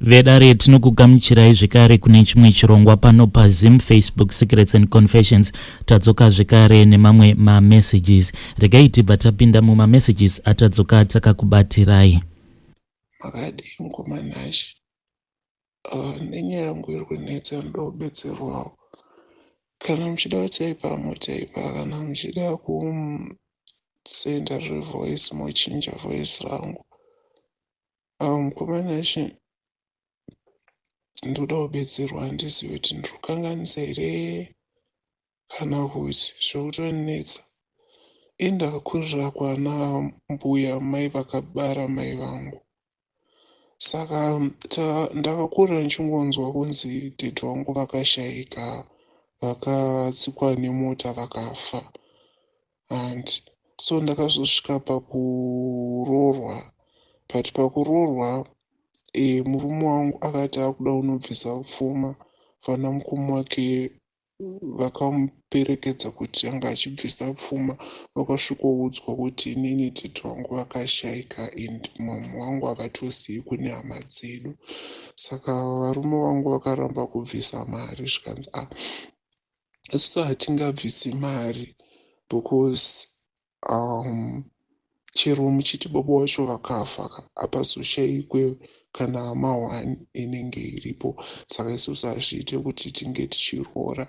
Vedare tinokugamuchirai zvekare kune chimwe chirongwa pano paZim Facebook Secrets and Confessions. Tadzoka zvekare nemamwe mamessages. Regai tibva tapinda mumamessages atadzoka takakubatirai. Makadi mukomanashi nenyaya yangu iri kunetsa ndobetserwawo. Kana muchida kutaipa mutaipa, kana muchida kusenda revoice mochinja voice rangu. Mukomanashi ndoda kubetserwa, handizivi kuti ndinokanganisa here kana kuti zvokutonetsa. Ndakakurira kwana mbuya mai vakabara mai vangu. Saka ndakakura ndichingonzwa kunzi dede wangu vakashayika, vakatsikwa nemota vakafa. So ndakazosvika pakuroorwa. But pakuroorwa murume wangu akati akuda kunobvisa pfuma. Vana mukoma wake vakamuperekedza kuti anga achibvisa pfuma, vakasvikoudzwa kuti inini dede wangu vakashayika and mama wangu havatosiyi kune hama dzedu. Saka varume vangu vakaramba kubvisa mari, zvikanzi isu hatingabvisi mari because chero muchiti baba vacho vakafa hapazoshayikwe kana hama 1 inenge iripo. Saka isusu hazviite kuti tinge tichiroora,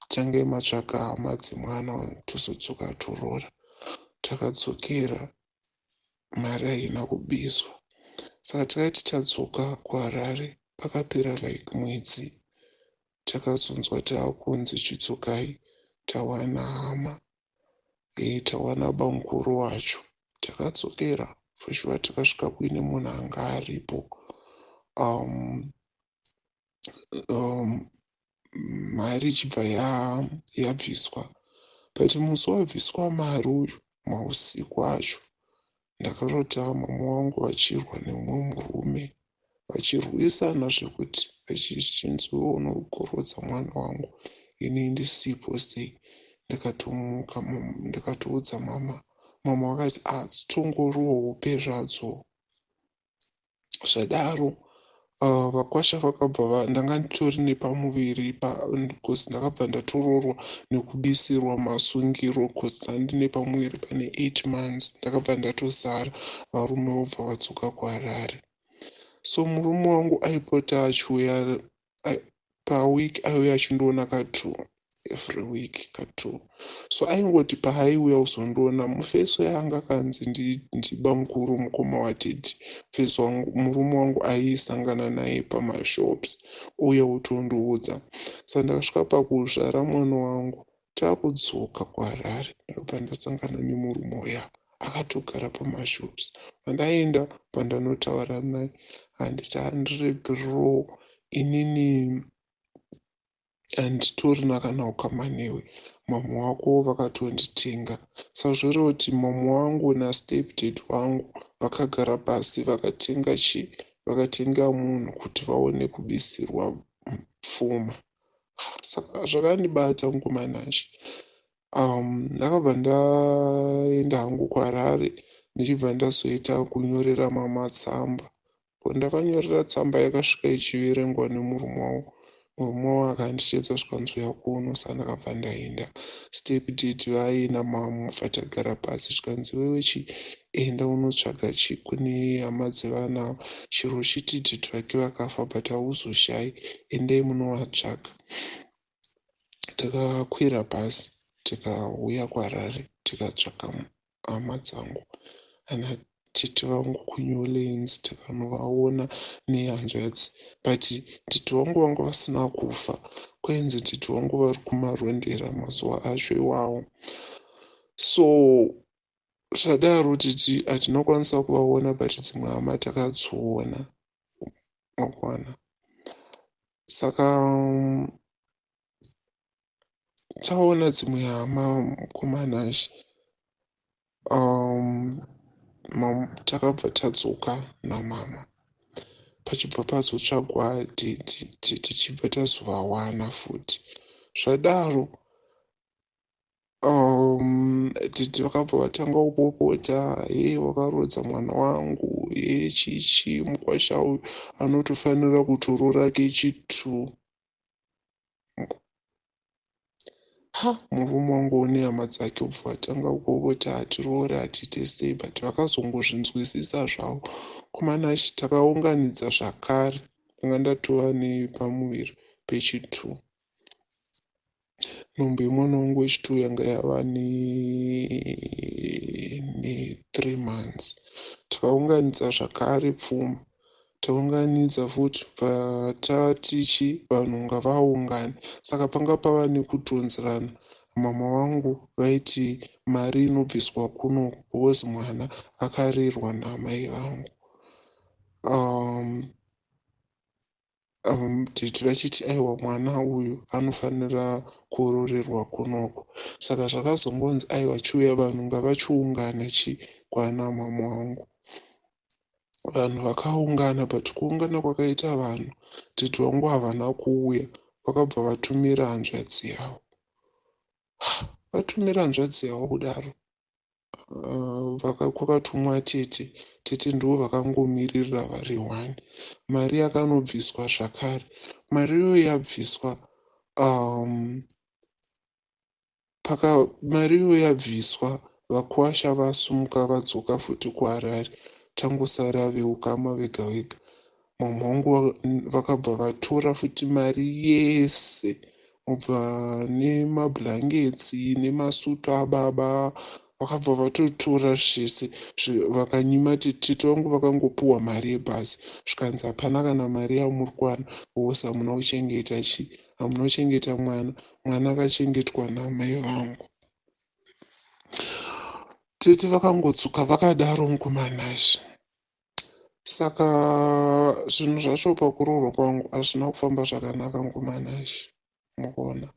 tange matsvaka hama dzemwana tozodzoka toroora. Takadzokera mari haina kubviswa. Saka takati tadzoka kuHarare, pakapera like mwedzi, takazonzwa taakunzi chidzokai tawana hama, tawana banguro wacho. Takadzokera foshuwa takasvika kuine munhu anga aripo. Mari ichibva yabviswa. But musi wabviswa mari uyu mausiku acho, ndakarota mama wangu vachirwa nemumwe murume, vachirwisana zvekuti vachichinzi wewe unogorodza mwana wangu, ini ndisipo sei. Ndakatomuka ndakatoudza mama. Mama vakati dzitongoriwo hope zvadzo. Zvadaro vakwasha vakabva, ndanga nditori nepamuviri because ndakabva ndatoroorwa nekubisirwa masungiro because ndandine pamuviri pane 8 months. Ndakabva ndatozara, varume vobva vadzoka kuHarare. So murume wangu aipota achiuya pawiki, aiuya achindoona ka2 every week ka2. So aingoti paaiuya uzondoona mufeso yanga kanzi ndiba mukuru mukoma watete. Feso wangu murume wangu aisangana naye pamashops, uye utondoudza. Saka ndakasvika pakuzvara mwana wangu, taakudzoka kuHarare, ndakabva ndasangana nemurume uya akatogara pamashops. Pandaenda pandanotaura naye, handiti handiregerewo, inini handitorina kana ukama newe, mama wako vakatonditenga. Saka zvoreva kuti mama wangu nastepdad wangu vakagara pasi vakatenga munhu kuti vaone kubisirwa pfuma. Saka zvakandibata mukomanashi. Ndakabva ndaenda hangu kuHarare, ndichibva ndazoita kunyorera mama tsamba. Ndakanyorera tsamba yakasvika ichiverengwa nemurume wavo. Murume wavo akanditedza zvikanzi uya kuno. Saka ndakabva ndaenda. Stepdad vaina mama vatagara pasi, zvikanzi wewe enda unotsvaga kune hama dzevana, chero chiti dad vake vakafa but hauzoshayi, endai munovatsvaga. Takakwira bhazi tikauya kuHarare, tikatsvaga hama dzangu ana tete vangu kuNew Orleans, tikanovaona nehanzvadzi. But tete vangu vanga vasina kufa, kwainzi tete vangu vari kumarondera mazuva acho iwawo. So zvadaro titi hatinokwanisa kuvaona, but dzimwe hama takadziona makwana. Saka taona dzimwe hama mukomanashi, takabva tadzoka namama. Pachibva pazotsvagwa dede, tichibva tazovawana futi. Zvadaro titi vakabva vatanga kupopota, wakarodza mwana wangu, chichi mukwasha uyu anotofanira kutorora kechitu. Murume wangu nehama dzake ubva vatanga kupopota, hatiroore hatiite sei, but vakazongozvinzwisisa zvavo. Kumanashi takaunganidza zvakare, ndanga ndatova nepamuviri pechitu. Nhumbi yemwana wangu wechitu yanga yava ne 3 months. Takaunganidza zvakare pfuma, taunganidza futi patatichi vanhu ngavaungane. Saka panga pava nekutonzerana. Mama vangu vaiti mari inobviswa kunoku because mwana akarerwa naamai vangu. Titi vachiti aiwa mwana uyu anofanira kurorerwa kunoko. Saka zvakazongonzi aiwa chiuya vanhu ngavachiungana kwana mama wangu. Vanhu vakaungana, but kuungana kwakaita vanhu, titi vangu havana kuuya, vakabva vatumira hanzvadzi yavo. Vatumira hanzvadzi yavo kudaro, kwakatumwa tete. Tete ndo vakangomirira vari 1. Mari yakanobviswa zvakare. Mari iyoyo yabviswa, mari iyoyo yabviswa, vakwasha vasumuka vadzoka futi kuHarare. Tangosara veukama vega vega. Mama wangu vakabva vatora futi mari yese, kubva nemabhurangeti nemasutu ababa, vakabva vatotora zvese vakanyima. Tete vangu vakangopuwa mari yebhasi, zvikanzi hapana kana mari yamuri kuwana, wose hamuna kuchengeta hamuna kuchengeta mwana, mwana akachengetwa naamai vangu. Tete vakangotsuka vakadaro mukumanashi. Saka zvinhu zvacho pakuroorwa kwangu hazvina kufamba zvakanaka mukumanashi. Mukuona,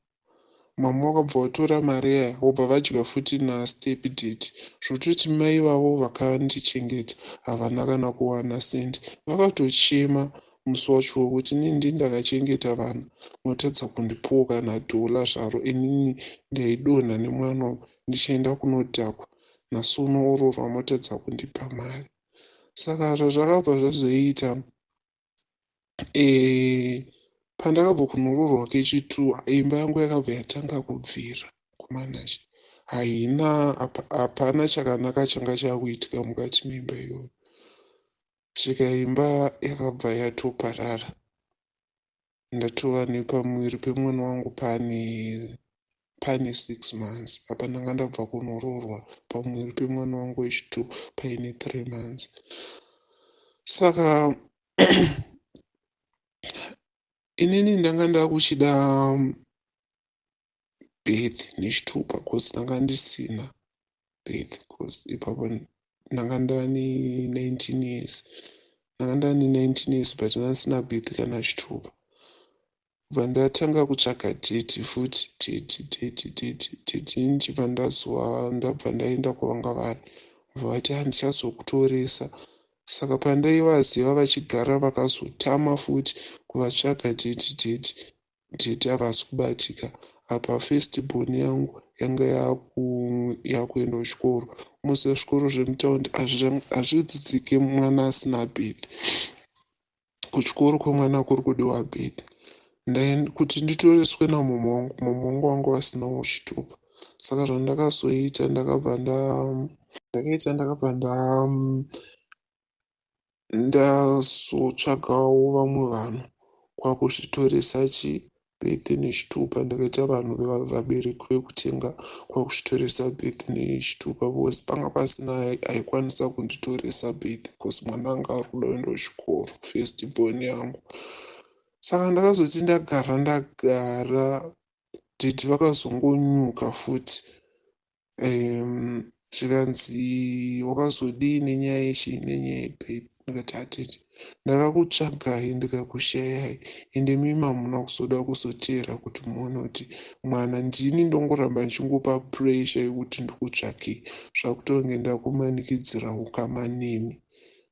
mama vakabva vatora mari yaya vobva vadya futi nastep date, zvototi mai vavo vakandichengeta havana kana kuwana sendi. Vakatochema musi wacho wokuti inini ndakachengeta vana, munotadza kundipawo kana dhola zvaro, inini ndaidonha nemwana ndichienda kunodhakwa, nhasi unooroorwa motadza kundipa mari. Saka zvazvakabva zvazoita, pandakabva kunoroorwa kechitu, imba yangu yakabva yatanga kubvira kumanashi. Hapana chakanaka changa chakuitika mukati memba iyoyo. Svika imba yakabva yatoparara. Ndatova nepamuviri pemwana wangu pane 6 months. Apa ndanga ndabva kunoroorwa pamuviri pemwana wangu wechitu paine 3 months. Saka inini ndanga ndakuchida birth nechitupa, because ndanga ndisina birth, because ipapo ndanga ndani 19 years. Ndanga ndani 19 years but ndanga ndisina birth kana chitupa. Kubva ndatanga kutsvaga date futi, date ndichibva ndabva ndaenda kwavanga vari, vati handichazokutoresa. Saka pandaivaziva vachigara vakazotama futi kuvatsvaga date havasi kubatika. Apa first born yangu yanga yakuenda kuchikoro. Musi zvikoro zvemutaundi hazvidzidziki mwana asina birth. Kuchikoro kwemwana kuri kudiwa birth. Kuti nditoreswe namama wangu wangu asinawo chitupa. Saka zvandakazoita ndakabva ndazotsvagawo vamwe vanhu kwakuzvitoresa birth nechitupa. Ndakaita vanhu vabereki vekutenga kwakuzvitoresa birth nechitupa, because panga pasina aikwanisa kunditoresa birth because mwana anga ari kuda kuenda kuchikoro, first born yangu. Saka ndakazoti ndagara titi vakazongonyuka futi, zvikanzi wakazodii nenyaya yebirth. Ndikati hatiti, ndakakutsvagai ndikakushayai, ende mimi hamuna kuzoda kuzoteera kuti muone kuti mwana ndini ndongoramba ndichingopa pressure yekuti ndikutsvakei, zvakutonge ndakumanikidzira ukama nemi.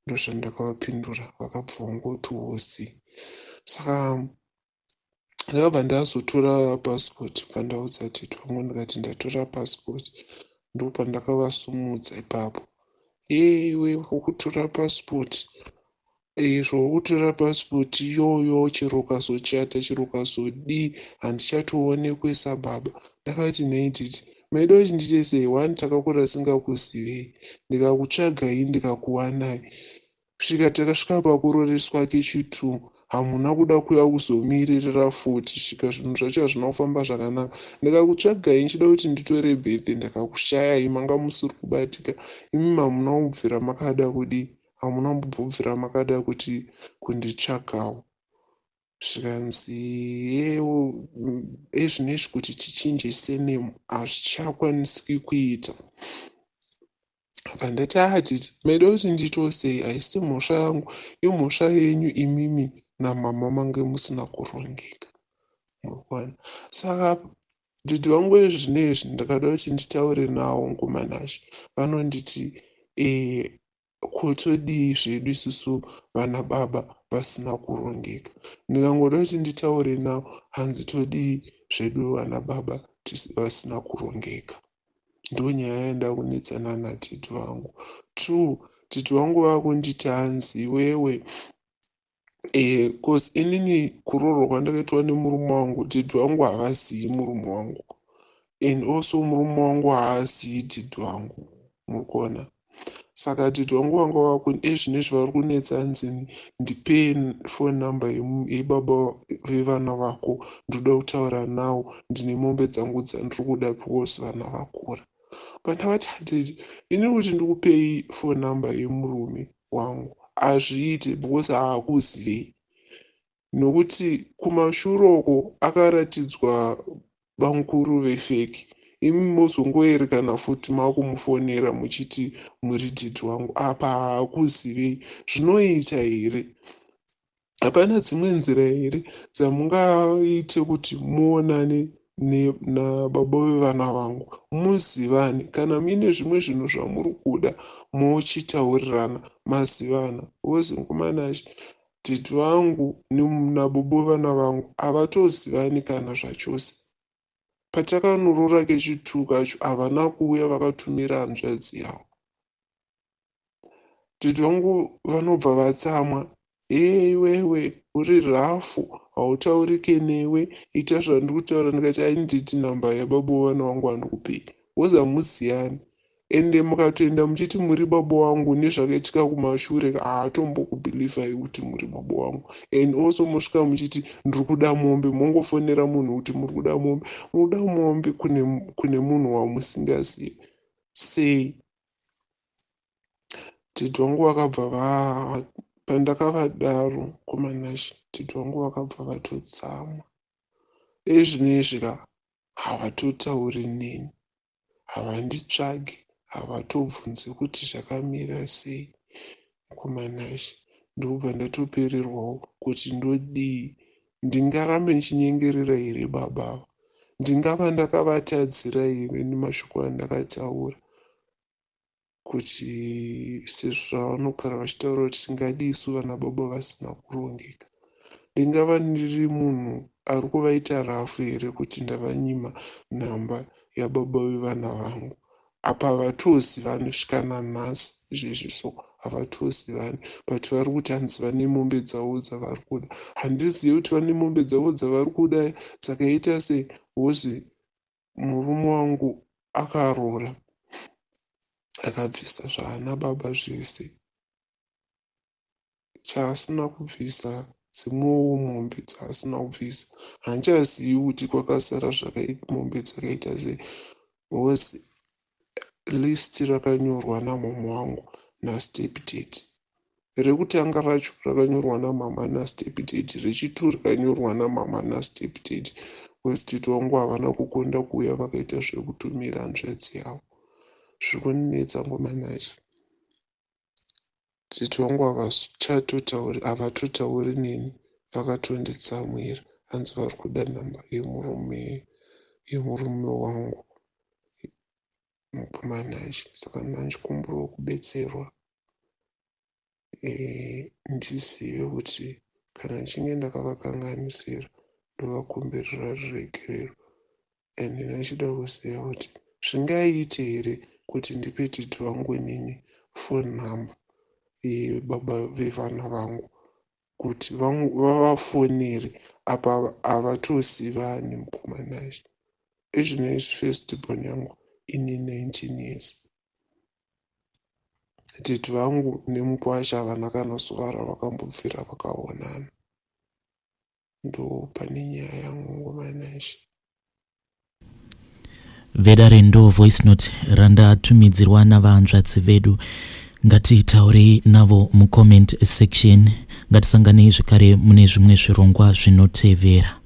Ndozvandakavapindura, vakabva vangoti hosi. Saka ndakabva ndazotora pasipoti pandaudza tete wangu ndikati ndatora pasipoti. Ndopandakavasumudza ipapo, iwe wokutora pasipoti, zvokutora pasipoti iyoyo chero ukazochata chero ukazodii handichatoonekwe sababa. Ndakati nhei titi maida kuti ndiite sei? Wani takakura singakuzivei, ndikakutsvagai ndikakuwanai, kusvika takasvika pakuroreswa kechitu hamuna kuda kuuya kuzomirira futi, svika zvinhu zvacho hazvina kufamba zvakanaka. Ndikakutsvagai nchida kuti nditore bhedhe ndakakushayai, manga musiri kubatika. Imi hamuna kubvira makada kudi, hamuna kumbobvira makada kuti kunditsvagawo. Zvikanzi yewo ezvinezvi kuti tichinje senemu hazvichakwanisiki kuita. Pandati titi maida kuti nditosei? Haisi mhosva yangu, imhosva yenyu imimi namama mange musina kurongeka. Murikuona? Saka didi vangu ezvinezvi ndakada kuti nditaure nawo ngumanazvi. Vanonditi kutodii zvedu isusu vana baba vasina kurongeka. Ndikangoda kuti nditaure nawo hanzi todii zvedu vana baba vasina kurongeka. Ndonyaya yanda kunetsana natete wangu. Tete wangu vakunditi hanzi wewe cause inini kuroorwa kwandakaitwa nemurume wangu, tete wangu havazii murume wangu, and also murume wangu haazii tete wangu. Murikuona? Saka tete wangu vanga ezvinezvi vari kunetsa hanzini ndipe phone number yebaba vevana vako, ndoda kutaura nawo, ndine mombe dzangu dzandiri kuda because vana vakura. Pandavati hatete ini kuti ndikupei phone number yemurume wangu hazviite because haakuzivei, nokuti kumashuroko akaratidzwa bankuru vefeki. Imi mozongoerekana futi makumufonera muchiti muri tete wangu, apa haakuzivei. Zvinoita here? Hapana dzimwe nzira here dzamungaite kuti muonane nababa vevana vangu, muzivane? Kana muine zvimwe zvinhu zvamuri kuda mochitaurirana mazivana. Wozi ngumanazvi tete vangu nababa vevana vangu havatozivani kana zvachose. Patakanorora kechitu kacho havana kuuya vakatumira hanzvadzi yavo. Tete vangu vanobva vatsamwa, wewe uri rafu, hautaurike newe, ita zvandiri kutaura. Ndikati handiti namba yababa vana vangu handikupei, woza muziyani. Ende mukatoenda muchiti muri baba wangu nezvakaitika kumashure haatombokubhilivhai kuti muri baba wangu. And also mosvika muchiti ndiri kuda mombe, mongofonera munhu kuti muri kuda mombe. Munoda mombe kune munhu wamusingazivi sei? Tete wangu vakabva pandakavadaro kumanazvi, tete wangu vakabva vatotsamwa. Ezvinezvi havatotauri neni, havanditsvagi, havatobvunzi kuti zvakamira sei. Kumanazvi ndobva ndatopererwawo kuti ndodii. Ndingarambe ndichinyengerera here baba? Ndingava ndakavatadzira here nemashoko andakataura? Kuti sezvo vanogara vachitaura kuti tingadi isu vana baba vasina kurongeka. Ndingava ndiri munhu ari kuvaita rafu here kuti ndavanyima nhamba yababa vevana vangu? Apa havatozivani svikana nhasi izvezvi, so havatozivani, but vari kuti hanzi vane mombe dzavo dzavari kuda. Handizivi kuti vane mombe dzavo dzavari kuda dzakaita sei. Wozi murume wangu akarora akabvisa zvaana baba zvese, chaasina kubvisa dzimwewo mombe dzaasina kubvisa. Handichazivi kuti kwakasara mombe dzakaita sei. Wozi listi rakanyorwa namama wangu nastepdate. Rekutanga racho rakanyorwa namama nastepdate, rechitu rakanyorwa namama nastepdate. Wozi tete wangu havana kukonda kuuya vakaita zvekutumira hanzvadzi yavo. Zviri kunetsa ngomanazvi. Tete wangu havatotauri neni, vakatonditsamwira, hanzi vari kuda nhamba yemurume wangu mukumanazvi. Saka ndanjikumburawo kubetserwa, ndizive kuti kana ndichinge ndakavakanganisira ndovakumbirira ruregerero. And ndachida kuziva kuti zvingaite here kuti ndipe titi vangu nini phone number baba vevana vangu kuti vavafonere apa havatosivani mukomanaizvi. Izvinoizvi firstborn yangu ine 19 years. Titi vangu nemukwasha havana kana zuva ravakambobvira vakaonana. Ndo pane nyaya yangu mukomanaizvi. Vedare ndo voice note randatumidzirwa navahanzvadzi vedu. Ngatitaurei navo mucomment section. Ngatisanganei zvekare mune zvimwe zvirongwa zvinotevera.